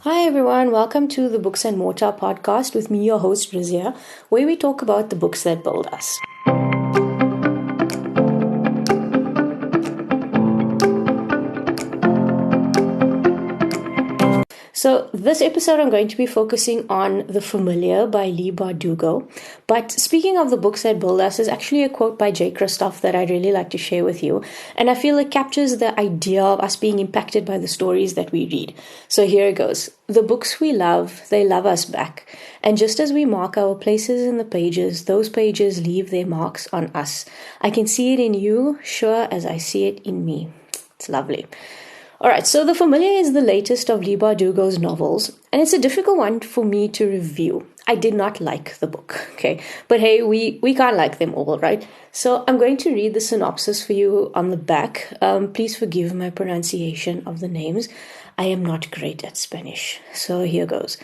Hi everyone, welcome to the Books and Mortar podcast with me, your host Rizia, where we talk about the books that build us. So this episode I'm going to be focusing on The Familiar by Leigh Bardugo. But speaking of the books that build us, is actually a quote by J. Christoph that I'd really like to share with you. And I feel it captures the idea of us being impacted by the stories that we read. So here it goes. The books we love, they love us back. And just as we mark our places in the pages, those pages leave their marks on us. I can see it in you, sure as I see it in me. It's lovely. Alright, so The Familiar is the latest of Leigh Bardugo's novels, and it's a difficult one for me to review. I did not like the book, okay? But hey, we can't like them all, right? So I'm going to read the synopsis for you on the back. Please forgive my pronunciation of the names. I am not great at Spanish. So here goes.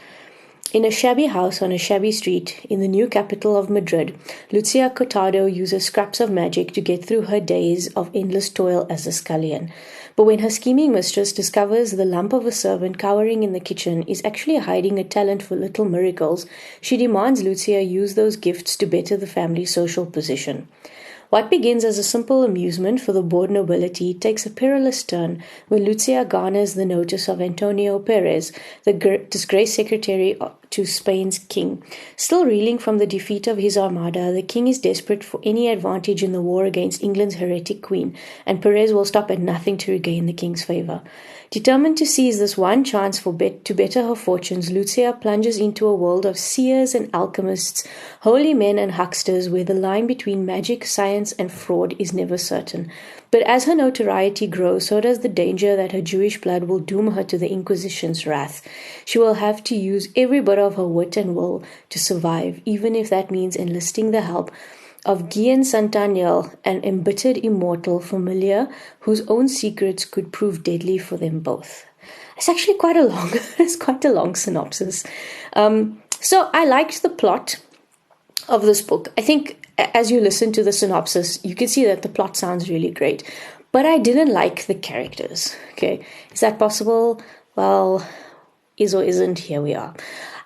In a shabby house on a shabby street in the new capital of Madrid, Lucia Cortado uses scraps of magic to get through her days of endless toil as a scullion. But when her scheming mistress discovers the lump of a servant cowering in the kitchen is actually hiding a talent for little miracles, she demands Lucia use those gifts to better the family's social position. What begins as a simple amusement for the bored nobility takes a perilous turn when Lucia garners the notice of Antonio Perez, the disgraced secretary to Spain's king. Still reeling from the defeat of his armada, the king is desperate for any advantage in the war against England's heretic queen, and Perez will stop at nothing to regain the king's favor. Determined to seize this one chance to better her fortunes, Lucia plunges into a world of seers and alchemists, holy men and hucksters, where the line between magic, science, and fraud is never certain. But as her notoriety grows, so does the danger that her Jewish blood will doom her to the Inquisition's wrath. She will have to use every bit of her wit and will to survive, even if that means enlisting the help of Guillen Santaniel, an embittered immortal familiar whose own secrets could prove deadly for them both. It's actually quite a long synopsis. So I liked the plot of this book. I think as you listen to the synopsis, you can see that the plot sounds really great. But I didn't like the characters. Okay, is that possible? Well, is or isn't, here we are.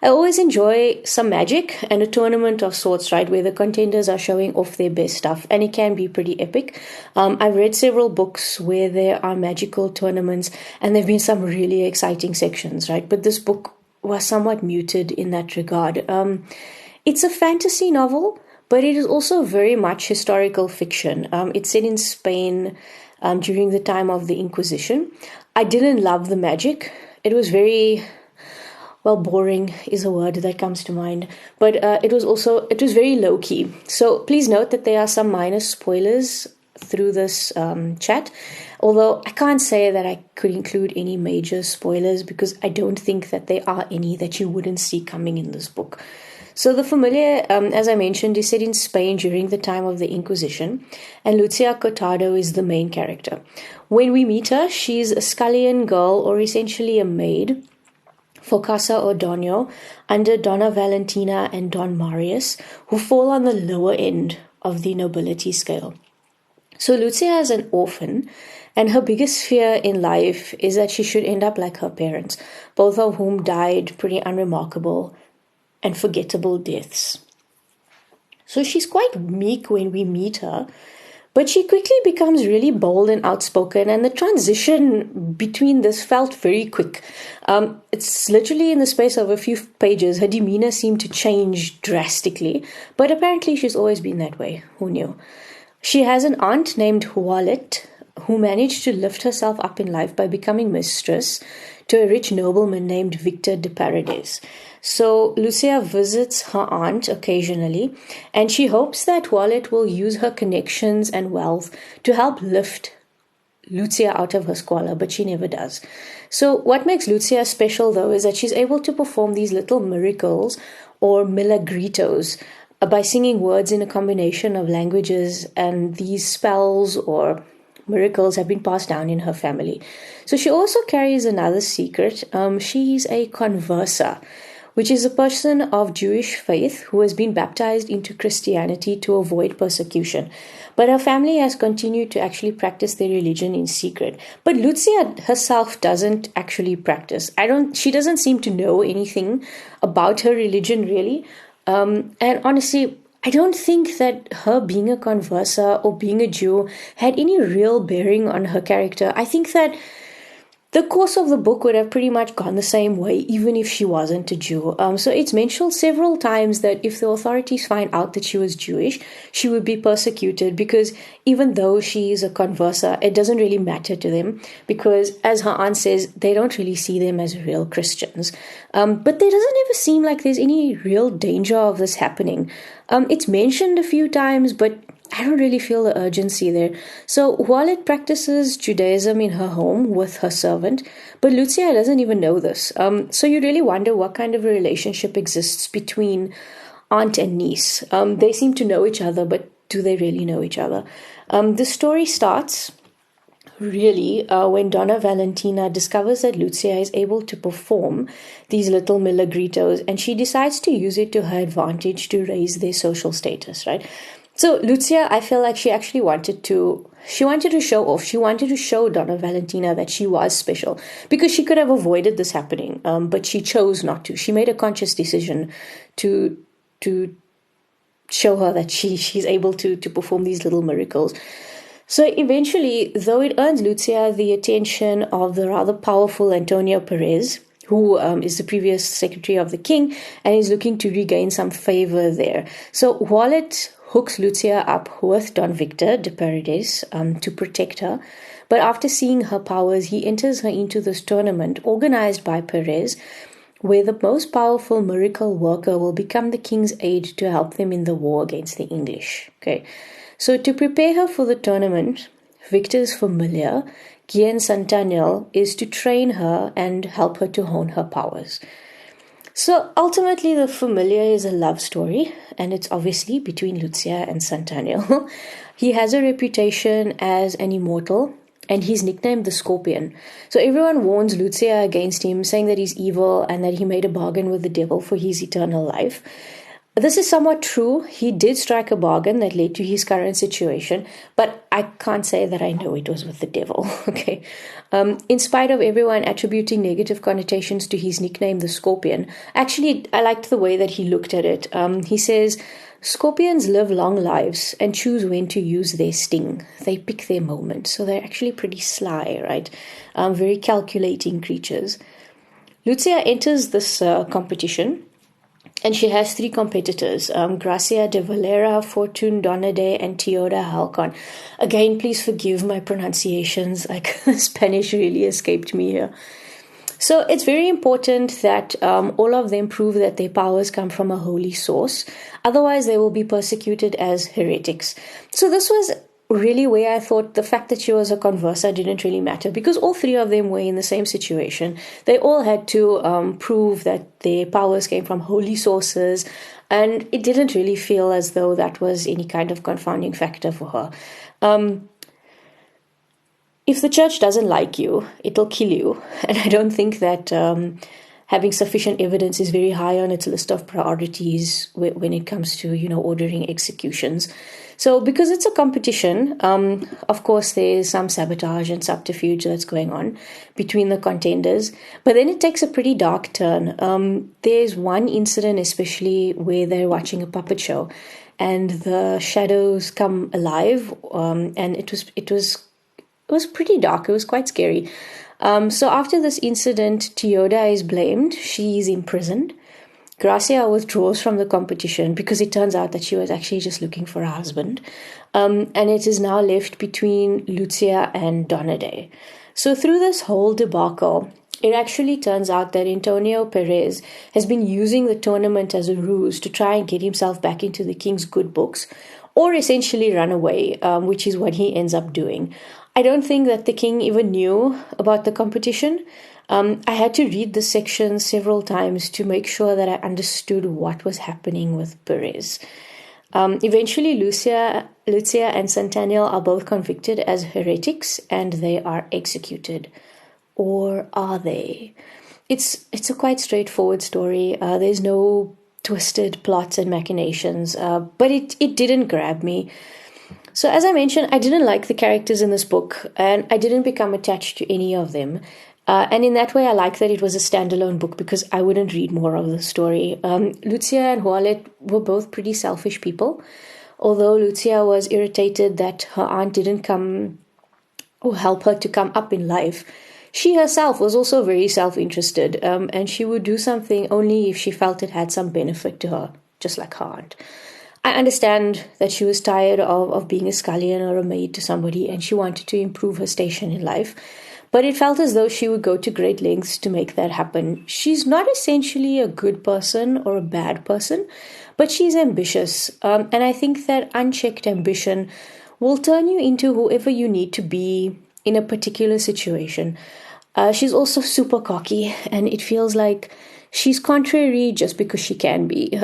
I always enjoy some magic and a tournament of sorts, right, where the contenders are showing off their best stuff, and it can be pretty epic. I've read several books where there are magical tournaments, and there have been some really exciting sections, right, but this book was somewhat muted in that regard. It's a fantasy novel, but it is also very much historical fiction. It's set in Spain during the time of the Inquisition. I didn't love the magic. It was very... well, boring is a word that comes to mind, but it was very low-key. So please note that there are some minor spoilers through this chat, although I can't say that I could include any major spoilers because I don't think that there are any that you wouldn't see coming in this book. So The Familiar, as I mentioned, is set in Spain during the time of the Inquisition, and Lucia Cortado is the main character. When we meet her, she's a scullion girl, or essentially a maid, for Casa O'Donnell under Donna Valentina and Don Marius, who fall on the lower end of the nobility scale. So Lucia is an orphan, and her biggest fear in life is that she should end up like her parents, both of whom died pretty unremarkable and forgettable deaths. So she's quite meek when we meet her, but she quickly becomes really bold and outspoken, and the transition between this felt very quick. It's literally in the space of a few pages, her demeanor seemed to change drastically, but apparently she's always been that way. Who knew? She has an aunt named Wallet, who managed to lift herself up in life by becoming mistress to a rich nobleman named Victor de Paredes. So Lucia visits her aunt occasionally, and she hopes that Wallet will use her connections and wealth to help lift Lucia out of her squalor, but she never does. So what makes Lucia special, though, is that she's able to perform these little miracles, or milagritos, by singing words in a combination of languages, and these spells or miracles have been passed down in her family. So she also carries another secret. She's a converser, which is a person of Jewish faith who has been baptized into Christianity to avoid persecution. But her family has continued to actually practice their religion in secret. But Lucia herself doesn't actually practice. She doesn't seem to know anything about her religion really. And honestly, I don't think that her being a converser or being a Jew had any real bearing on her character. I think that the course of the book would have pretty much gone the same way, even if she wasn't a Jew. So it's mentioned several times that if the authorities find out that she was Jewish, she would be persecuted because even though she is a converser, it doesn't really matter to them because, as her aunt says, they don't really see them as real Christians. But there doesn't ever seem like there's any real danger of this happening. It's mentioned a few times, but I don't really feel the urgency there. So Wallet practices Judaism in her home with her servant, but Lucia doesn't even know this. So you really wonder what kind of a relationship exists between aunt and niece. They seem to know each other, but do they really know each other? The story starts really when Donna Valentina discovers that Lucia is able to perform these little milagritos, and she decides to use it to her advantage to raise their social status, right? So Lucia, I feel like she actually wanted to show off. She wanted to show Donna Valentina that she was special because she could have avoided this happening, but she chose not to. She made a conscious decision to show her that she's able to perform these little miracles. So eventually, though it earns Lucia the attention of the rather powerful Antonio Perez, who is the previous secretary of the king and is looking to regain some favor there. So Wallet hooks Lucia up with Don Victor de Paredes to protect her. But after seeing her powers, he enters her into this tournament organized by Perez, where the most powerful miracle worker will become the king's aide to help them in the war against the English. Okay, so to prepare her for the tournament, Victor's familiar, Guillen Santanel, is to train her and help her to hone her powers. So ultimately, the familiar is a love story, and it's obviously between Lucia and Santanel. He has a reputation as an immortal, and he's nicknamed the Scorpion. So everyone warns Lucia against him, saying that he's evil and that he made a bargain with the devil for his eternal life. This is somewhat true. He did strike a bargain that led to his current situation, but I can't say that I know it was with the devil. Okay. In spite of everyone attributing negative connotations to his nickname, the Scorpion, actually, I liked the way that he looked at it. He says, Scorpions live long lives and choose when to use their sting. They pick their moment. So they're actually pretty sly, right? Very calculating creatures. Lucia enters this competition. And she has 3 competitors, Gracia de Valera, Fortune Donade, and Teoda Halcon. Again, please forgive my pronunciations. Like, Spanish really escaped me here. So it's very important that all of them prove that their powers come from a holy source. Otherwise, they will be persecuted as heretics. So this was really where I thought the fact that she was a converser didn't really matter because all 3 of them were in the same situation. They all had to prove that their powers came from holy sources, and it didn't really feel as though that was any kind of confounding factor for her. If the church doesn't like you, it'll kill you, and I don't think that having sufficient evidence is very high on its list of priorities when it comes to, ordering executions. So because it's a competition, of course, there's some sabotage and subterfuge that's going on between the contenders. But then it takes a pretty dark turn. There's one incident especially where they're watching a puppet show and the shadows come alive. And it was pretty dark. It was quite scary. So after this incident, Teoda is blamed. She's imprisoned. Gracia withdraws from the competition because it turns out that she was actually just looking for a husband. And it is now left between Lucia and Donade. So through this whole debacle, it actually turns out that Antonio Perez has been using the tournament as a ruse to try and get himself back into the king's good books, or essentially run away, which is what he ends up doing. I don't think that the king even knew about the competition. I had to read this section several times to make sure that I understood what was happening with Perez. Eventually, Lucia and Santanel are both convicted as heretics and they are executed. Or are they? It's a quite straightforward story. There's no twisted plots and machinations, but it didn't grab me. So, as I mentioned, I didn't like the characters in this book, and I didn't become attached to any of them. And in that way, I like that it was a standalone book because I wouldn't read more of the story. Lucia and Hualet were both pretty selfish people. Although Lucia was irritated that her aunt didn't come or help her to come up in life, she herself was also very self interested, and she would do something only if she felt it had some benefit to her, just like her aunt. I understand that she was tired of being a scullion or a maid to somebody and she wanted to improve her station in life. But it felt as though she would go to great lengths to make that happen. She's not essentially a good person or a bad person, but she's ambitious. And I think that unchecked ambition will turn you into whoever you need to be in a particular situation. She's also super cocky, and it feels like she's contrary just because she can be.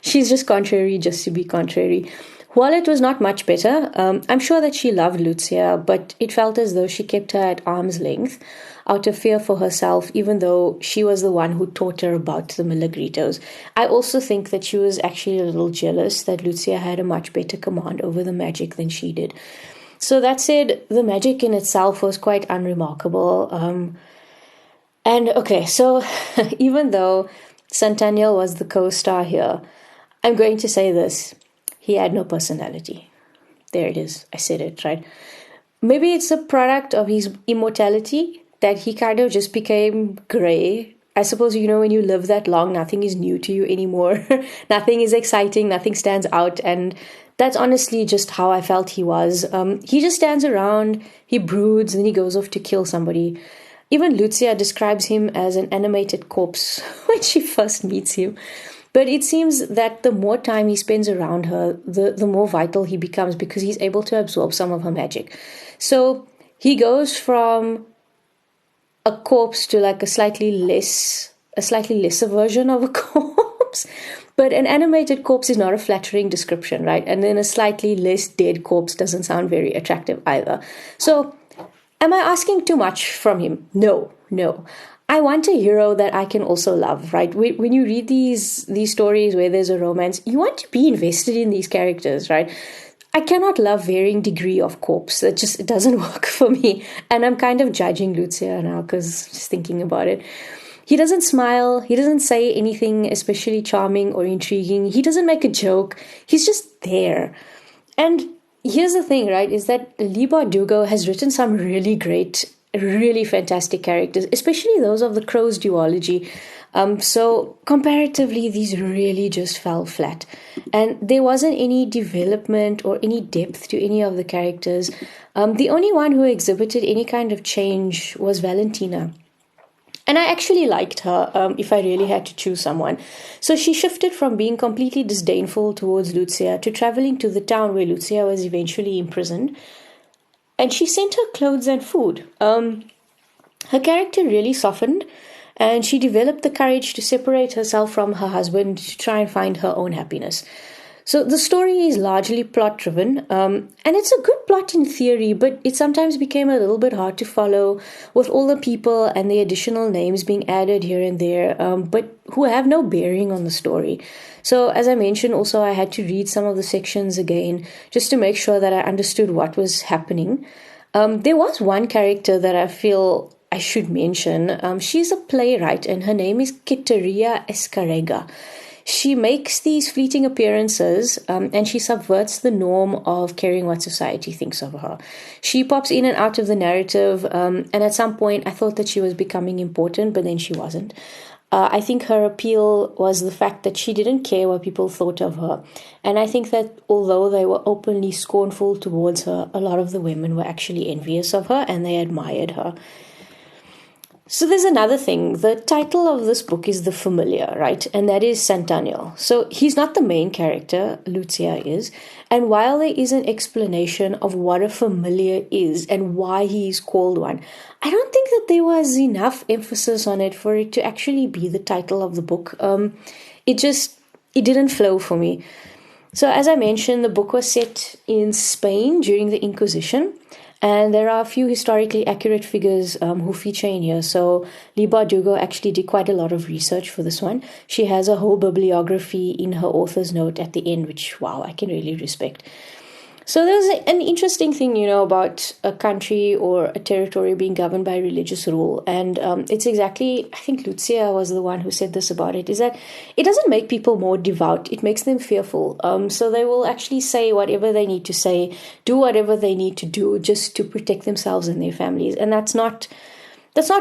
She's just contrary just to be contrary. Hualet was not much better. I'm sure that she loved Lucia, but it felt as though she kept her at arm's length out of fear for herself, even though she was the one who taught her about the Milagritos. I also think that she was actually a little jealous that Lucia had a much better command over the magic than she did. So that said, the magic in itself was quite unremarkable. And okay, so even though Santaniel was the co-star here, I'm going to say this. He had no personality. There it is. I said it, right? Maybe it's a product of his immortality that he kind of just became grey. I suppose, when you live that long, nothing is new to you anymore. Nothing is exciting. Nothing stands out. And that's honestly just how I felt he was. He just stands around, he broods, and then he goes off to kill somebody. Even Lucia describes him as an animated corpse when she first meets him. But it seems that the more time he spends around her, the more vital he becomes because he's able to absorb some of her magic. So he goes from a corpse to like a slightly lesser version of a corpse. But an animated corpse is not a flattering description, right? And then a slightly less dead corpse doesn't sound very attractive either. So am I asking too much from him? No. I want a hero that I can also love, right? When you read these stories where there's a romance, you want to be invested in these characters, right? I cannot love varying degree of corpse. It doesn't work for me. And I'm kind of judging Lucia now because just thinking about it. He doesn't smile. He doesn't say anything especially charming or intriguing. He doesn't make a joke. He's just there. And here's the thing, right, is that Leigh Bardugo has written some really great, really fantastic characters, especially those of the Crow's duology. So comparatively, these really just fell flat. And there wasn't any development or any depth to any of the characters. The only one who exhibited any kind of change was Valentina. And I actually liked her, if I really had to choose someone. So she shifted from being completely disdainful towards Lucia to traveling to the town where Lucia was eventually imprisoned. And she sent her clothes and food. Her character really softened, and she developed the courage to separate herself from her husband to try and find her own happiness. So the story is largely plot-driven, and it's a good plot in theory, but it sometimes became a little bit hard to follow with all the people and the additional names being added here and there, but who have no bearing on the story. So as I mentioned, also I had to read some of the sections again just to make sure that I understood what was happening. There was one character that I feel I should mention. She's a playwright, and her name is Quiteria Escarrega. She makes these fleeting appearances, and she subverts the norm of caring what society thinks of her. She pops in and out of the narrative, and at some point I thought that she was becoming important, but then she wasn't. I think her appeal was the fact that she didn't care what people thought of her. And I think that although they were openly scornful towards her, a lot of the women were actually envious of her and they admired her. So there's another thing. The title of this book is The Familiar, right? And that is Santaniel. So he's not the main character, Lucia is. And while there is an explanation of what a familiar is and why he is called one, I don't think that there was enough emphasis on it for it to actually be the title of the book. It didn't flow for me. So as I mentioned, the book was set in Spain during the Inquisition. And there are a few historically accurate figures who feature in here. So Leigh Bardugo actually did quite a lot of research for this one. She has a whole bibliography in her author's note at the end, which, wow, I can really respect. So there's an interesting thing, about a country or a territory being governed by religious rule. And it's exactly, I think Lucia was the one who said this about it, is that it doesn't make people more devout. It makes them fearful. So they will actually say whatever they need to say, do whatever they need to do just to protect themselves and their families. And that's not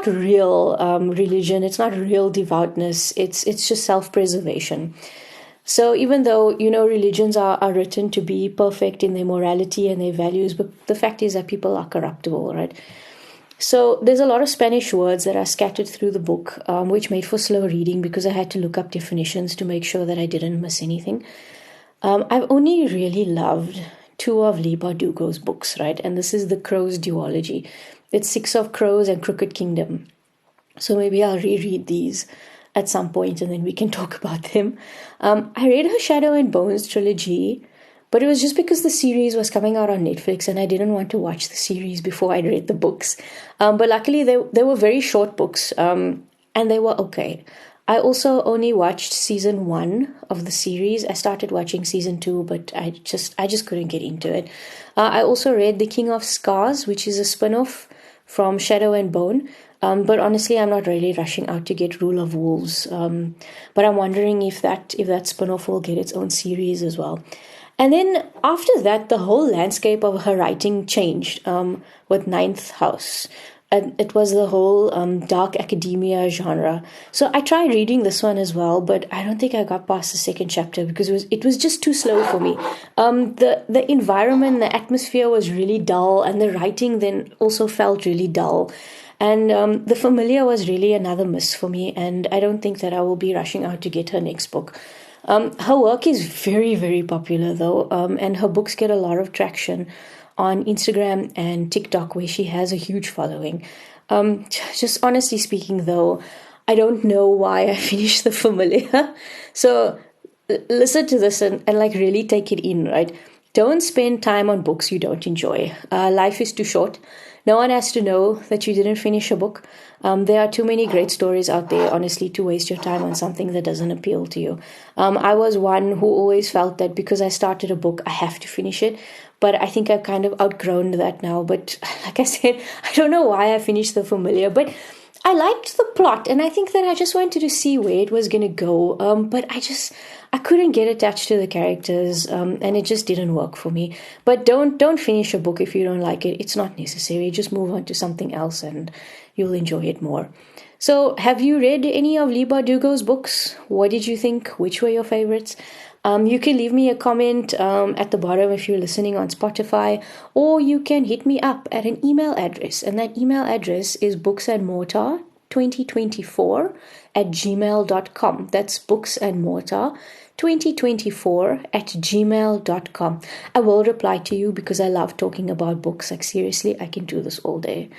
real religion. It's not real devoutness. It's just self-preservation. So even though, religions are written to be perfect in their morality and their values, but the fact is that people are corruptible, right? So there's a lot of Spanish words that are scattered through the book, which made for slow reading because I had to look up definitions to make sure that I didn't miss anything. I've only really loved 2 of Leigh Bardugo's books, right? And this is The Crow's Duology. It's 6 of Crows and Crooked Kingdom. So maybe I'll reread these at some point and then we can talk about them. I read her Shadow and Bones trilogy, but it was just because the series was coming out on Netflix and I didn't want to watch the series before I'd read the books. But luckily they were very short books and they were okay. I also only watched season 1 of the series. I started watching season 2, but I just couldn't get into it. I also read The King of Scars, which is a spin-off from Shadow and Bone. But honestly, I'm not really rushing out to get Rule of Wolves. But I'm wondering if that spin-off will get its own series as well. And then after that, the whole landscape of her writing changed with Ninth House. And it was the whole dark academia genre. So I tried reading this one as well, but I don't think I got past the second chapter because it was just too slow for me. The environment, the atmosphere was really dull, and the writing then also felt really dull. And The Familiar was really another miss for me, and I don't think that I will be rushing out to get her next book. Her work is very, very popular, though, and her books get a lot of traction on Instagram and TikTok, where she has a huge following. Just honestly speaking, though, I don't know why I finished The Familiar. So listen to this and really take it in, right? Don't spend time on books you don't enjoy. Life is too short. No one has to know that you didn't finish a book. There are too many great stories out there, honestly, to waste your time on something that doesn't appeal to you. I was one who always felt that because I started a book, I have to finish it. But I think I've kind of outgrown that now. But like I said, I don't know why I finished The Familiar. But I liked the plot, and I think that I just wanted to see where it was going to go. But I couldn't get attached to the characters, and it just didn't work for me. But don't finish a book if you don't like it. It's not necessary. Just move on to something else, and you'll enjoy it more. So, have you read any of Leigh Bardugo's books? What did you think? Which were your favorites? You can leave me a comment at the bottom if you're listening on Spotify, or you can hit me up at an email address, and that email address is booksandmortar2024@gmail.com. That's booksandmortar2024@gmail.com. I will reply to you because I love talking about books. Like seriously, I can do this all day.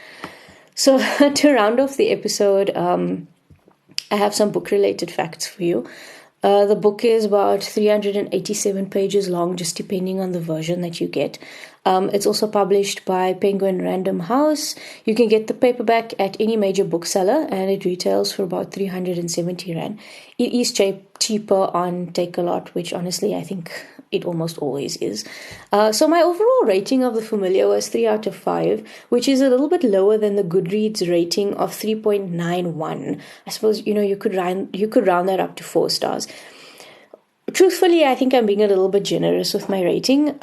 So to round off the episode, I have some book-related facts for you. The book is about 387 pages long, just depending on the version that you get. It's also published by Penguin Random House. You can get the paperback at any major bookseller, and it retails for about 370 Rand. It is cheaper on Takealot, which honestly I think it almost always is. So my overall rating of The Familiar was 3 out of 5, which is a little bit lower than the Goodreads rating of 3.91. I suppose, you could round that up to 4 stars. Truthfully, I think I'm being a little bit generous with my rating.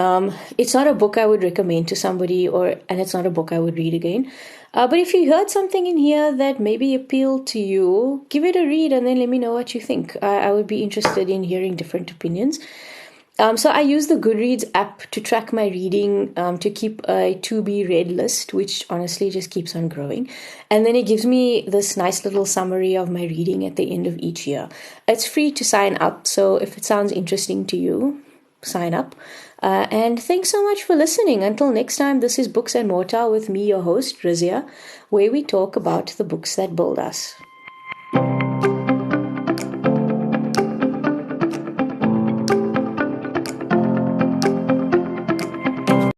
It's not a book I would recommend to somebody, and it's not a book I would read again. But if you heard something in here that maybe appealed to you, give it a read and then let me know what you think. I would be interested in hearing different opinions. So I use the Goodreads app to track my reading, to keep a to-be-read list, which honestly just keeps on growing. And then it gives me this nice little summary of my reading at the end of each year. It's free to sign up, so if it sounds interesting to you, sign up. And thanks so much for listening. Until next time, this is Books and Mortar with me, your host, Rizia, where we talk about the books that build us.